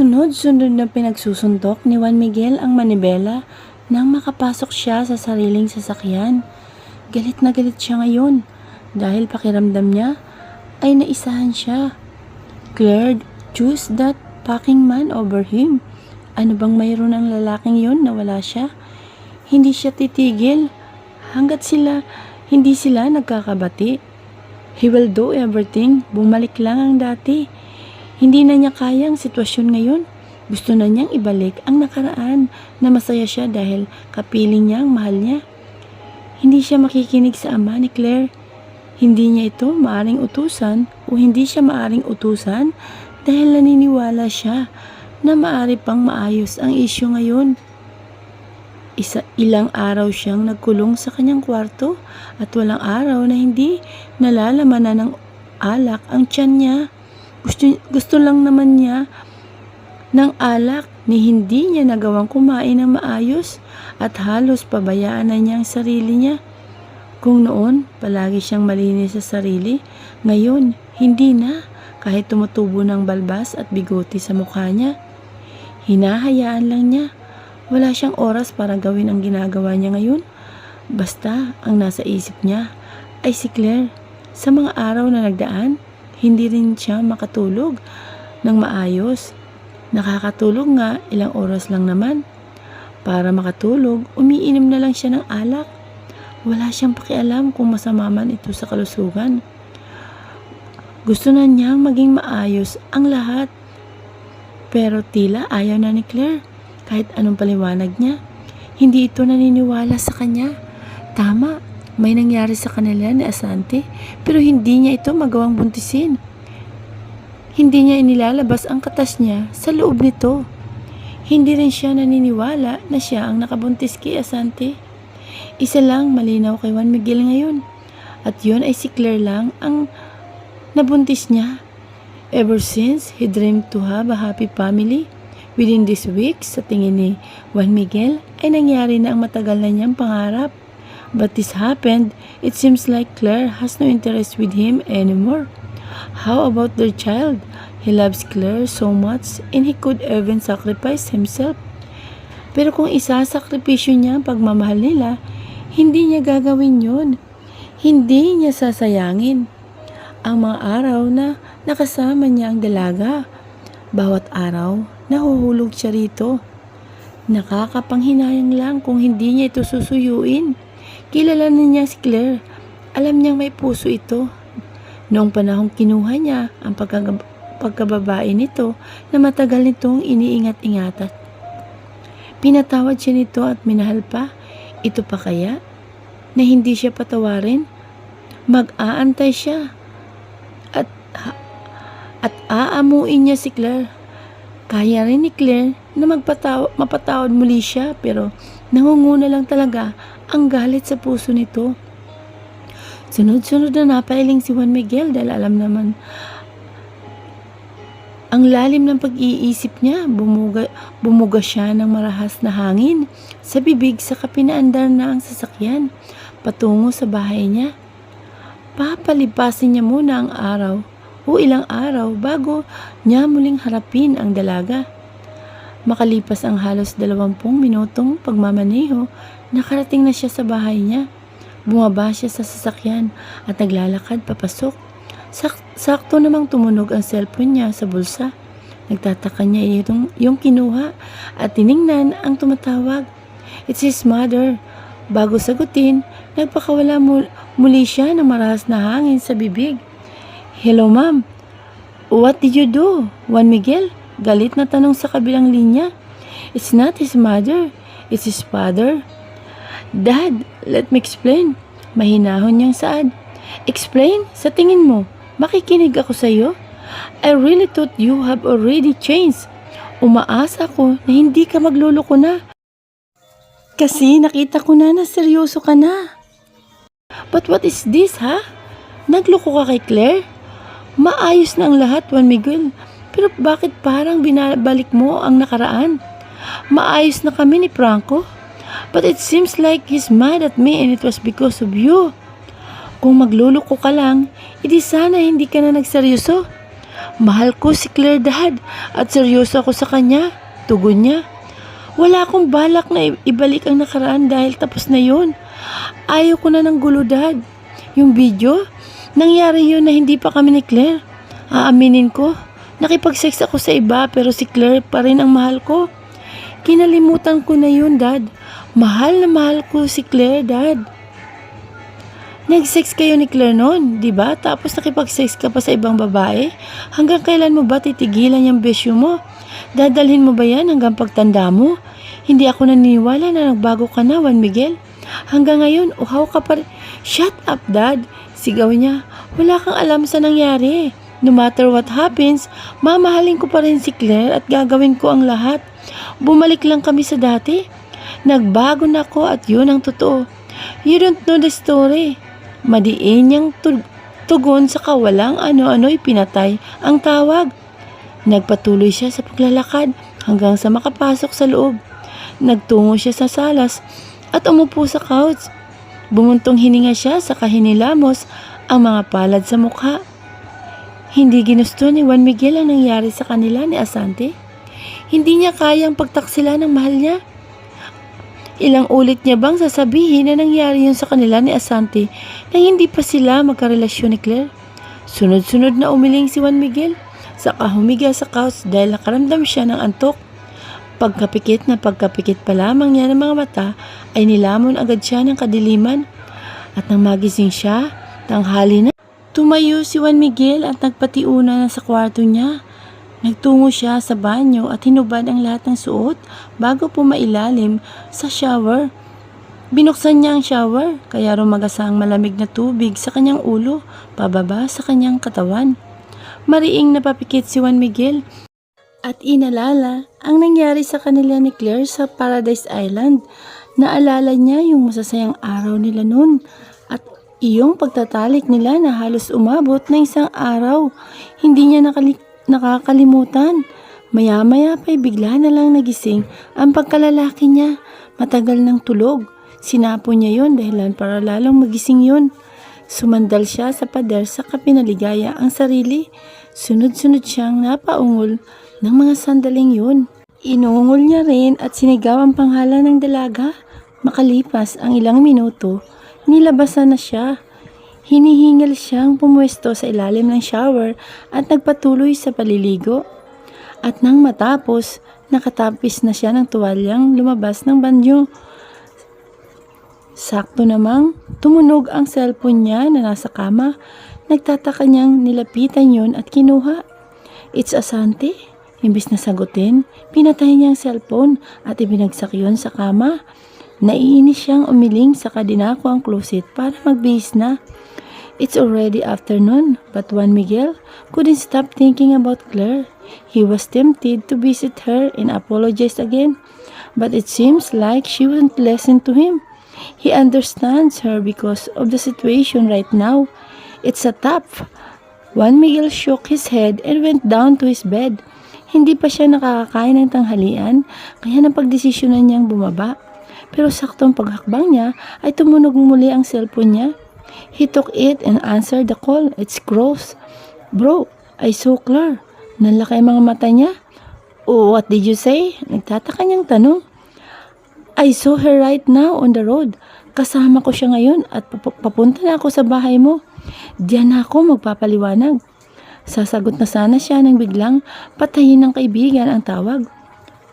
Sunod-sunod na pinagsusuntok ni Juan Miguel ang manibela nang makapasok siya sa sariling sasakyan. Galit na galit siya ngayon dahil pakiramdam niya ay naisahan siya. Claire choose that packing man over him. Ano bang mayroon ang lalaking yon na wala siya? Hindi siya titigil hanggat hindi sila nagkakabati. He will do everything. Bumalik lang ang dati. Hindi na niya kayang sitwasyon ngayon. Gusto na niyang ibalik ang nakaraan na masaya siya dahil kapiling niya ang mahal niya. Hindi siya makikinig sa ama ni Claire. Hindi niya ito maaring utusan o hindi siya maaring utusan dahil naniniwala siya na maari pang maayos ang isyu ngayon. Ilang araw siyang nagkulong sa kanyang kwarto at walang araw na hindi nalalamanan ng alak ang tiyan niya. Gusto lang naman niya ng alak ni hindi niya nagawang kumain ng maayos at halos pabayaan na niya ang sarili niya. Kung noon, palagi siyang malinis sa sarili, ngayon, hindi na kahit tumutubo ng balbas at bigoti sa mukha niya. Hinahayaan lang niya. Wala siyang oras para gawin ang ginagawa niya ngayon. Basta ang nasa isip niya ay si Claire. Sa mga araw na nagdaan, hindi rin siya makatulog ng maayos. Nakakatulog nga, ilang oras lang naman. Para makatulog, umiinom na lang siya ng alak. Wala siyang pakialam kung masama man ito sa kalusugan. Gusto na niyang maging maayos ang lahat. Pero tila ayaw na ni Claire. Kahit anong paliwanag niya, hindi ito naniniwala sa kanya. Tama. May nangyari sa kanila ni Asante pero hindi niya ito magawang buntisin. Hindi niya inilalabas ang katas niya sa loob nito. Hindi rin siya naniniwala na siya ang nakabuntis kay Asante. Isa lang malinaw kay Juan Miguel ngayon at yun ay si Claire lang ang nabuntis niya. Ever since he dreamed to have a happy family, within this week sa tingin ni Juan Miguel ay nangyari na ang matagal na niyang pangarap. But this happened, it seems like Claire has no interest with him anymore. How about their child? He loves Claire so much and he could even sacrifice himself. Pero kung isasakripisyo niya ang pagmamahal nila, hindi niya gagawin yun. Hindi niya sasayangin ang mga araw na nakasama niya ang dalaga. Bawat araw, nahuhulog siya rito. Nakakapanghinayang lang kung hindi niya ito susuyuin. Kilala na niya si Claire. Alam niyang may puso ito. Noong panahong kinuha niya ang pagkababae nito na matagal nitong iniingat-ingatan. Pinatawad siya nito at minahal pa. Ito pa kaya na hindi siya patawarin? Mag-aantay siya at aamuin niya si Claire. Kaya rin ni Claire na mapatawad muli siya pero nangunguna lang talaga ang galit sa puso nito. Sunod-sunod na napailing si Juan Miguel dahil alam naman ang lalim ng pag-iisip niya. Bumuga siya ng marahas na hangin sa bibig sa pinaandar na ang sasakyan patungo sa bahay niya. Papalipasin niya muna ang araw o ilang araw bago niya muling harapin ang dalaga. Makalipas ang halos 20 minutong pagmamaneho, nakarating na siya sa bahay niya. Bumaba siya sa sasakyan at naglalakad papasok. Sakto namang tumunog ang cellphone niya sa bulsa. Nagtataka niya yung kinuha at tiningnan ang tumatawag. It's his mother. Bago sagutin, nagpakawala muli siya ng marahas na hangin sa bibig. Hello ma'am. What did you do? Juan Miguel? Galit na tanong sa kabilang linya. It's not his mother. It's his father. Dad, let me explain. Mahinahon niyang saad. Explain? Sa tingin mo, makikinig ako sa iyo? I really thought you have already changed. Umaasa ko na hindi ka magluloko na. Kasi nakita ko na seryoso ka na. But what is this, ha? Nagloko ka kay Claire? Maayos na ang lahat, Juan Miguel. Pero bakit parang binabalik mo ang nakaraan? Maayos na kami ni Franco. But it seems like he's mad at me and it was because of you. Kung magluloko ka lang, edi sana hindi ka na nagseryoso. Mahal ko si Claire, Dad, at seryoso ako sa kanya. Tugon niya. Wala akong balak na ibalik ang nakaraan dahil tapos na yun. Ayaw ko na ng gulo, Dad. Yung video, nangyari yun na hindi pa kami ni Claire. Aaminin ko, nakipag-sex ako sa iba pero si Claire pa rin ang mahal ko. Kinalimutan ko na yun, Dad. Mahal na mahal ko si Claire, Dad. Nag-sex kayo ni Claire noon, di ba? Tapos nakipag-sex ka pa sa ibang babae? Hanggang kailan mo ba titigilan yung bisyo mo? Dadalhin mo ba yan hanggang pagtanda mo? Hindi ako naniniwala na nagbago ka na, Juan Miguel. Hanggang ngayon, uhaw ka pa rin. Shut up, Dad! Sigaw niya. Wala kang alam sa nangyari. No matter what happens, mamahalin ko pa rin si Claire at gagawin ko ang lahat. Bumalik lang kami sa dati. Nagbago na ako at yun ang totoo. You don't know the story. Madiin niyang tugon sa kawalang ano-ano'y pinatay ang tawag. Nagpatuloy siya sa paglalakad hanggang sa makapasok sa loob. Nagtungo siya sa salas at umupo sa couch. Bumuntong hininga siya sa kahinilamos ang mga palad sa mukha. Hindi ginusto ni Juan Miguel ang nangyari sa kanila ni Asante. Hindi niya kayang pagtaksila ng mahal niya. Ilang ulit niya bang sasabihin na nangyari yun sa kanila ni Asante na hindi pa sila magkarelasyon ni Claire? Sunod-sunod na umiling si Juan Miguel. Saka humiga sa couch dahil nakaramdam siya ng antok. Pagkapikit na pagkapikit pa lamang niya ng mga mata ay nilamon agad siya ng kadiliman. At nang magising siya, tanghali na. Tumayo si Juan Miguel at nagpatiuna na sa kwarto niya. Nagtungo siya sa banyo at hinubad ang lahat ng suot bago pumailalim sa shower. Binuksan niya ang shower kaya rumagasa ang malamig na tubig sa kanyang ulo pababa sa kanyang katawan. Mariing napapikit si Juan Miguel at inalala ang nangyari sa kanila ni Claire sa Paradise Island. Naalala niya yung masasayang araw nila noon at iyong pagtatalik nila na halos umabot ng isang araw. Hindi niya nakakalimutan. Maya-maya pa'y bigla na lang nagising ang pagkalalaki niya. Matagal ng tulog. Sinapo niya yon dahilan para lalong magising yun. Sumandal siya sa pader sa kapinaligaya ang sarili. Sunod-sunod siyang napaungol ng mga sandaling yun. Inuungol niya rin at sinigaw ang pangalan ng dalaga. Makalipas ang ilang minuto, nilabasan na siya. Hinihingal siyang pumuesto sa ilalim ng shower at nagpatuloy sa paliligo. At nang matapos, nakatapis na siya ng tuwalyang lumabas ng banyo. Sakto namang tumunog ang cellphone niya na nasa kama. Nagtataka niyang nilapitan yun at kinuha. It's Asante. Imbis na sagutin, pinatay niya ang cellphone at ibinagsak yun sa kama. Naiinis siyang umiling sa kadinako ang closet para magbihis na. It's already afternoon, but Juan Miguel couldn't stop thinking about Claire. He was tempted to visit her and apologize again, but it seems like she wouldn't listen to him. He understands her because of the situation right now. It's a tough. Juan Miguel shook his head and went down to his bed. Hindi pa siya nakakakain ng tanghalian, kaya napagdesisyonan niyang bumaba. Pero saktong paghakbang niya ay tumunog muli ang cellphone niya. He took it and answered the call. It's Cross. Bro, I saw Claire. Nalaki ang mga mata niya. Oh, what did you say? Nagtataka niyang tanong. I saw her right now on the road. Kasama ko siya ngayon at papunta na ako sa bahay mo. Diyan na ako magpapaliwanag. Sasagot na sana siya nang biglang patayin ng kaibigan ang tawag.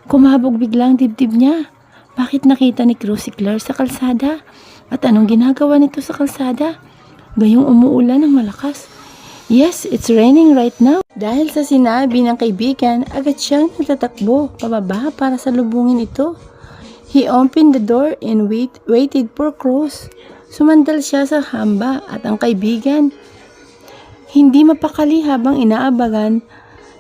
Kumabog biglang dibdib niya. Bakit nakita ni Cruz si Claire sa kalsada? At anong ginagawa nito sa kalsada? Gayong umuulan ng malakas. Yes, it's raining right now. Dahil sa sinabi ng kaibigan, agad siyang natatakbo pababa para salubungin ito. He opened the door and waited for Cruz. Sumandal siya sa hamba at ang kaibigan hindi mapakali habang inaabagan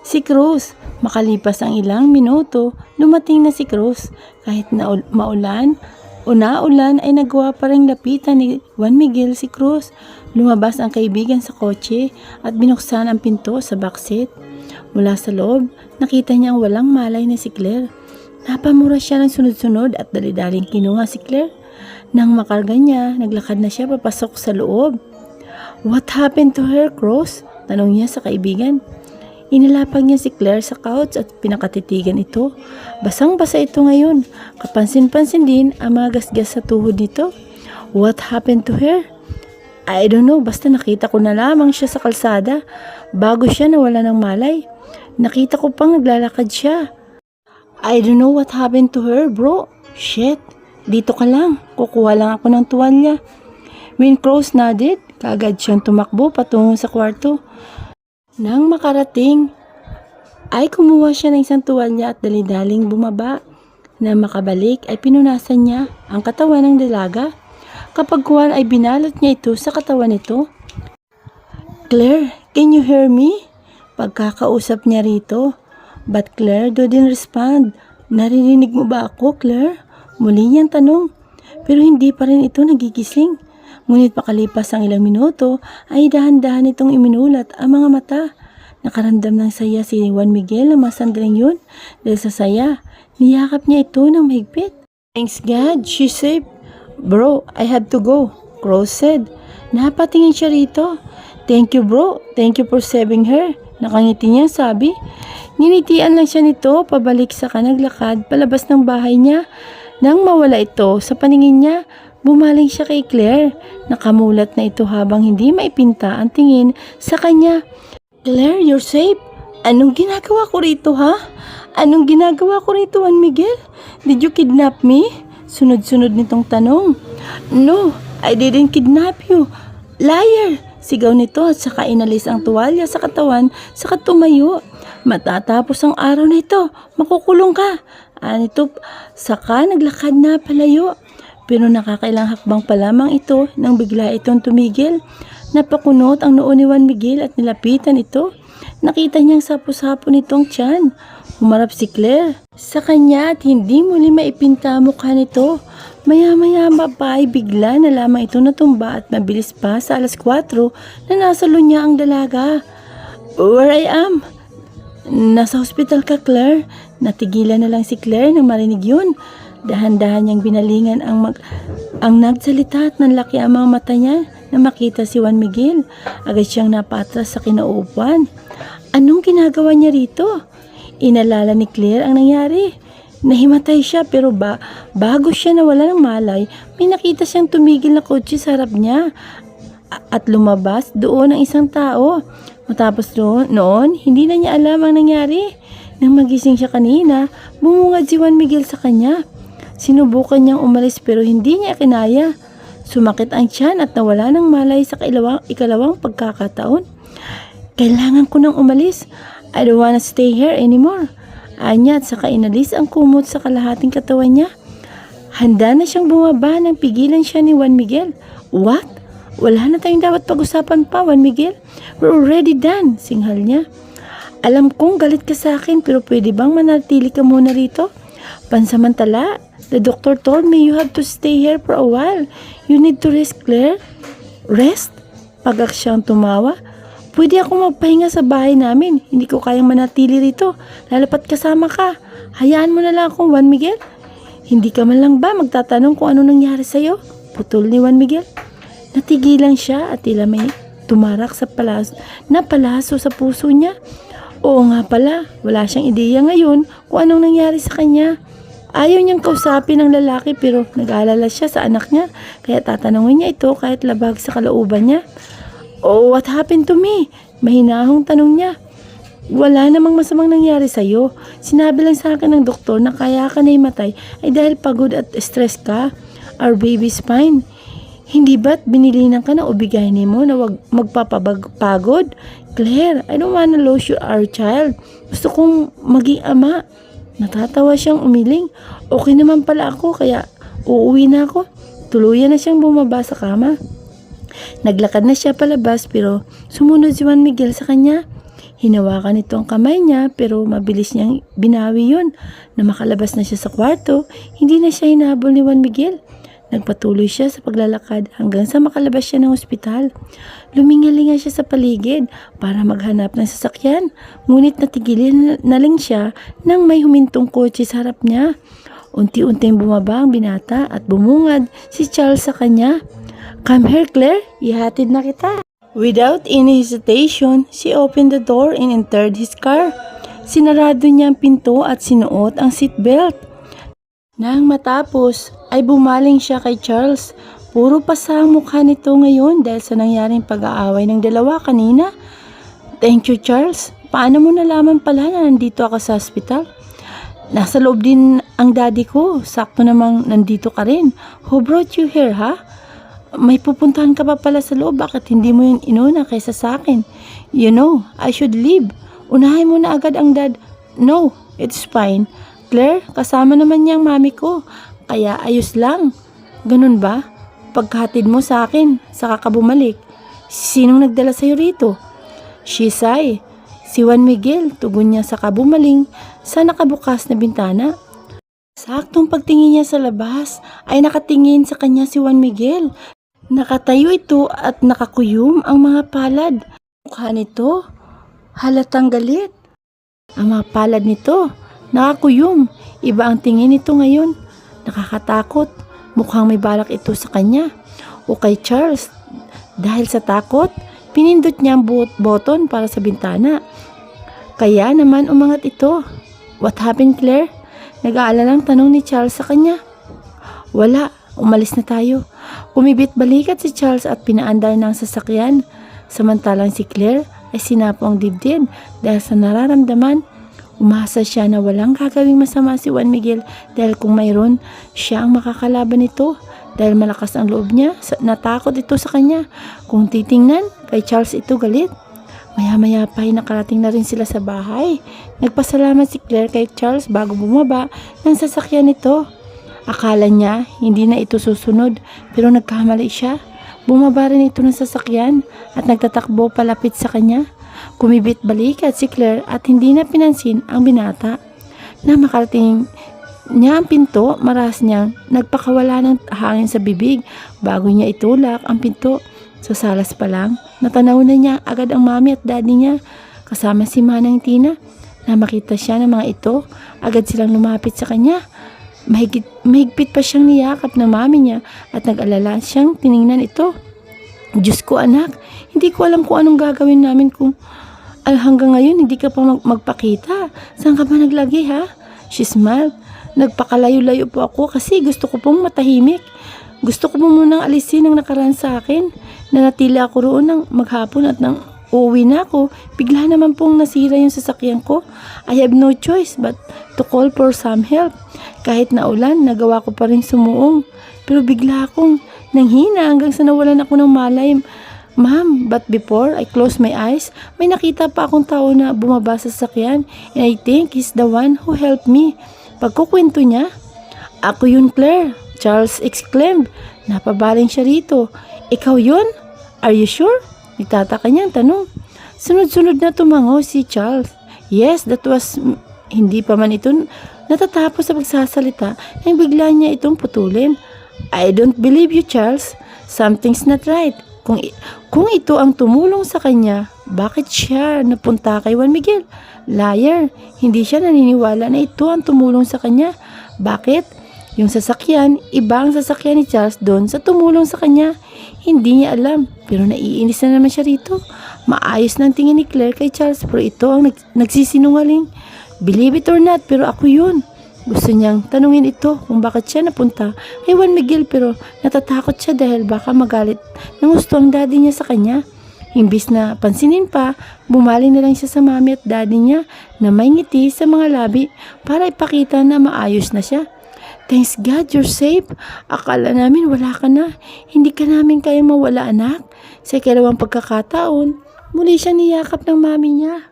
si Cruz. Makalipas ang ilang minuto, dumating na si Cruz. Kahit na maulan o naulan ay nagawa pa rin lapitan ni Juan Miguel si Cruz. Lumabas ang kaibigan sa kotse at binuksan ang pinto sa backseat. Mula sa loob, nakita niya ang walang malay na si Claire. Napamura siya ng sunod-sunod at dali-daling kinuha si Claire. Nang makarga niya, naglakad na siya papasok sa loob. What happened to her, Cruz? Tanong niya sa kaibigan. Inilapag niya si Claire sa couch at pinakatitigan ito. Basang-basa ito ngayon. Kapansin-pansin din ang mga gasgas sa tuhod nito. What happened to her? I don't know, basta nakita ko na lamang siya sa kalsada bago siya nawala ng malay. Nakita ko pang naglalakad siya. I don't know what happened to her, bro. Shit, dito ka lang. Kukuha lang ako ng tuwalya. When Crows nodded, kaagad siyang tumakbo patungo sa kwarto. Nang makarating, ay kumuha siya ng isang tuwalya at dali-daling bumaba. Na makabalik ay pinunasan niya ang katawan ng dalaga. Kapag kuwan ay binalot niya ito sa katawan nito. Claire, can you hear me? Pagkakausap niya rito. But Claire didn't respond. Naririnig mo ba ako, Claire? Muli niyang tanong. Pero hindi pa rin ito nagigising. Ngunit pakalipas ang ilang minuto ay dahan-dahan itong iminulat ang mga mata. Nakaramdam ng saya si Juan Miguel na mga sandaling yun. Dahil sa saya, niyakap niya ito ng mahigpit. Thanks God, she's safe. Bro, I have to go, Crow said. Napatingin siya rito. Thank you bro, thank you for saving her. Nakangiti niya sabi. Ninitian lang siya nito pabalik sa kanaglakad palabas ng bahay niya. Nang mawala ito sa paningin niya, bumaling siya kay Claire. Nakamulat na ito habang hindi maipinta ang tingin sa kanya. Claire, you're safe. Anong ginagawa ko rito ha? Anong ginagawa ko rito, Juan Miguel? Did you kidnap me? Sunod-sunod nitong tanong. No, I didn't kidnap you. Liar! Sigaw nito at saka inalis ang tuwalya sa katawan saka tumayo. Matatapos ang araw na ito, makukulong ka. Anito, saka naglakad na palayo. Pero nakakailang hakbang pa lamang ito nang bigla itong tumigil. Napakunot ang noo ni Juan Miguel at nilapitan ito. Nakita niyang sapo-sapo nitong tiyan. Humarap si Claire sa kanya at hindi muli maipinta mukha nito. Maya-maya pa ay bigla na lamang ito natumba at mabilis pa sa 4:00 na nasalo niya ang dalaga. Where I am? Nasa hospital ka, Claire. Natigilan na lang si Claire nang marinig yun. Dahan-dahan niyang binalingan ang nagsalita at nanlaki ang mga mata niya na makita si Juan Miguel. Agad siyang napatras sa kinauupuan. Anong ginagawa niya rito? Inalala ni Claire ang nangyari. Nahimatay siya pero bago siya nawala ng malay, may nakita siyang tumigil na kotse sa harap niya at lumabas doon ang isang tao. Matapos noon, hindi na niya alam ang nangyari. Nang magising siya kanina, bumungad si Juan Miguel sa kanya. Sinubukan niyang umalis pero hindi niya kinaya. Sumakit ang tiyan at nawala ng malay sa ikalawang pagkakataon. Kailangan ko nang umalis. I don't wanna stay here anymore. Anya at saka inalis ang kumot sa kalahating katawan niya. Handa na siyang bumaba nang pigilan siya ni Juan Miguel. What? Wala na tayong dapat pag-usapan pa, Juan Miguel. We're already done, singhal niya. Alam kong galit ka sa akin pero pwede bang manatili ka muna rito? Pansamantala, the doctor told me you have to stay here for a while. You need to rest, Claire. Rest? Pagak siyang tumawa. Pwede ako magpahinga sa bahay namin. Hindi ko kayang manatili rito. Lalapat kasama ka. Hayaan mo na lang akong Juan Miguel. Hindi ka man lang ba magtatanong kung ano nangyari sa'yo? Putol ni Juan Miguel. Natigilan siya at tila may tumarak sa palaso sa puso niya. Oo nga pala, wala siyang ideya ngayon kung anong nangyari sa kanya. Ayaw niyang kausapin ng lalaki pero nag-aalala siya sa anak niya. Kaya tatanungin niya ito kahit labag sa kalooban niya. Oh, what happened to me? Mahinahong tanong niya. Wala namang masamang nangyari sa'yo. Sinabi lang sa akin ng doktor na kaya ka naimatay ay dahil pagod at stress ka. Our baby's fine. Hindi ba't binilinan ka na o bigayin mo na wag magpapagod? Claire, I don't wanna lose our child. Gusto kong maging ama. Natatawa siyang umiling. Okay naman pala ako kaya uuwi na ako. Tuluyan na siyang bumaba sa kama. Naglakad na siya palabas pero sumunod si Juan Miguel sa kanya. Hinawakan nito ang kamay niya pero mabilis niyang binawi yun. Na makalabas na siya sa kwarto, hindi na siya hinahabol ni Juan Miguel. Nagpatuloy siya sa paglalakad hanggang sa makalabas siya ng ospital. Lumingalinga siya sa paligid para maghanap ng sasakyan. Ngunit natigilin na lang siya nang may humintong kotse sa harap niya. Unti-unting bumaba ang binata at bumungad si Charles sa kanya. Come here, Claire. Ihatid na kita. Without any hesitation, she opened the door and entered his car. Sinarado niya ang pinto at sinuot ang seatbelt. Nang matapos, ay bumaling siya kay Charles. Puro pasa ang mukha nito ngayon dahil sa nangyaring pag-aaway ng dalawa kanina. Thank you, Charles. Paano mo nalaman pala na nandito ako sa hospital? Nasa loob din ang daddy ko. Sakto namang nandito ka rin. Who brought you here, ha? May pupuntahan ka pa pala sa loob. Bakit hindi mo yun inuna kaysa sa akin? You know, I should leave. Unahin mo na agad ang dad. No, it's fine. Claire, kasama naman niya ang mami ko. Kaya ayos lang. Ganun ba? Pagkahatid mo sa akin, saka ka bumalik. Sinong nagdala sa'yo rito? Shisay. Si Juan Miguel, tugon niya saka bumaling sa nakabukas na bintana. Saktong pagtingin niya sa labas, ay nakatingin sa kanya si Juan Miguel. Nakatayo ito at nakakuyom ang mga palad. Mukha nito, halatang galit. Ang mga palad nito, nakakuyom. Iba ang tingin nito ngayon. Nakakatakot. Mukhang may balak ito sa kanya. O kay Charles. Dahil sa takot, pinindot niya ang button para sa bintana. Kaya naman umangat ito. What happened, Claire? Nag-aalalang tanong ni Charles sa kanya. Wala. Umalis na tayo. Kumibit balikat si Charles at pinaandar ng sasakyan. Samantalang si Claire ay sinapo ang dibdib dahil sa nararamdaman. Umasa siya na walang gagawing masama si Juan Miguel dahil kung mayroon, siya ang makakalaban nito. Dahil malakas ang loob niya, natakot ito sa kanya. Kung titingnan, kay Charles ito galit. Maya-maya pa ay nakarating na rin sila sa bahay. Nagpasalamat si Claire kay Charles bago bumaba ng sasakyan nito. Akala niya hindi na ito susunod pero nagkamali siya. Bumaba rin ito ng sasakyan at nagtatakbo palapit sa kanya. Kumibit balikat si Claire at hindi na pinansin ang binata. Na makarating niya ang pinto, maras niyang nagpakawala ng hangin sa bibig bago niya itulak ang pinto. Sa salas pa lang, natanaw na niya agad ang mami at daddy niya kasama si Manang Tina. Na makita siya ng mga ito, agad silang lumapit sa kanya. Mahigpit pa siyang niyakap ng mami niya at nag-alala siyang tiningnan ito. Diyos ko anak, hindi ko alam kung anong gagawin namin kung hanggang ngayon hindi ka pa magpakita. Saan ka ba naglagi ha? She smiled. Nagpakalayo-layo po ako kasi gusto ko pong matahimik. Gusto ko po munang alisin ang nakaraan sa akin. Nanatili ako roon ng maghapon at nang uuwi na ako, bigla naman pong nasira yung sasakyan ko. I have no choice but to call for some help. Kahit na ulan, nagawa ko pa rin sumuong. Pero bigla akong nanghina hanggang sa nawalan ako ng malay. Ma'am, but before I closed my eyes, may nakita pa akong tao na bumaba sa sasakyan and I think he's the one who helped me. Pagkukwento niya, ako yun Claire, Charles exclaimed. Napabaling siya rito. Ikaw yun? Are you sure? Nagtataka niyang tanong. Sunod-sunod na tumango si Charles. Yes, that was... Hindi pa man ito natatapos sa pagsasalita nang bigla niya itong putulin. I don't believe you, Charles. Something's not right. Kung ito ang tumulong sa kanya, bakit siya napunta kay Juan Miguel? Liar. Hindi siya naniniwala na ito ang tumulong sa kanya. Bakit? Yung sasakyan, iba ang sasakyan ni Charles doon sa tumulong sa kanya. Hindi niya alam, pero naiinis na naman siya rito. Maayos ng tingin ni Claire kay Charles, pero ito ang nagsisinungaling. Believe it or not, pero ako yun. Gusto niyang tanungin ito kung bakit siya napunta kay Juan Miguel pero natatakot siya dahil baka magalit ng gusto ang daddy niya sa kanya. Imbis na pansinin pa, bumaling na lang siya sa mami at daddy niya na may ngiti sa mga labi para ipakita na maayos na siya. Thanks God, you're safe. Akala namin wala ka na. Hindi ka namin kaya mawala anak. Sa ikalawang pagkakataon, muli siyang niyakap ng mami niya.